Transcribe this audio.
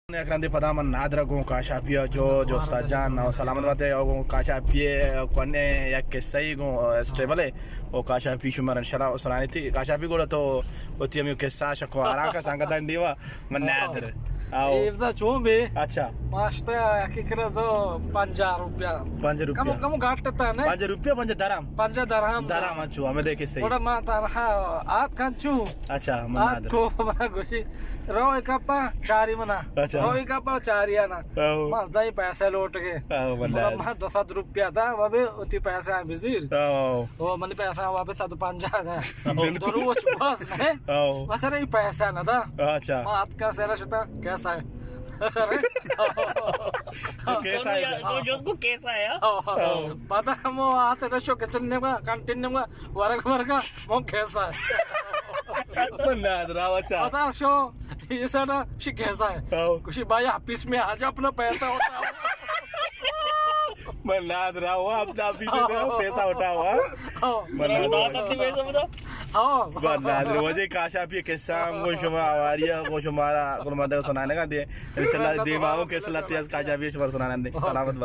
Nanti pada menadra gung kasha pia jo stajan o salamat bate o kasha pia kone ya kesai gung stable o kasha pi shumaran shara o saniti kasha pi gola to o tiami kessa shako araka sangatan diwa menadra Ifda chumbi अच्छा masta kira zo ₹5 kamu gatta ne ₹5 daram daram achu hame dekhe sahi oda ma tarha at kanchu अच्छा at menadra ko ma goshi roi kapa chari mana roi kapa chariana ma jai paisa lot ke ma ₹10 था wabe uti paisa bizir o mani paisa wabe satu panja था doru wo bas ne masara paisa na था अच्छा ma at ka sera shta कैसा है कैसा है तो उसको कैसा है पता kamu आते रशो किचन ने का कैंटीन ने का वर्ग वो कैसा है menadra अच्छा पता शो ये सारा शी कैसा है कुछ भाई ऑफिस में आ जा अपना पैसा होता है menadra वो अपना पीछे पैसा उठावा menadra मुझे काशा पी कैसा गोशुमा आवारिया गोशुमारा कुल मदर सुनाने का दे इंशाल्लाह दे माओ के सलातियास काशा पी सुनाने दे सलामत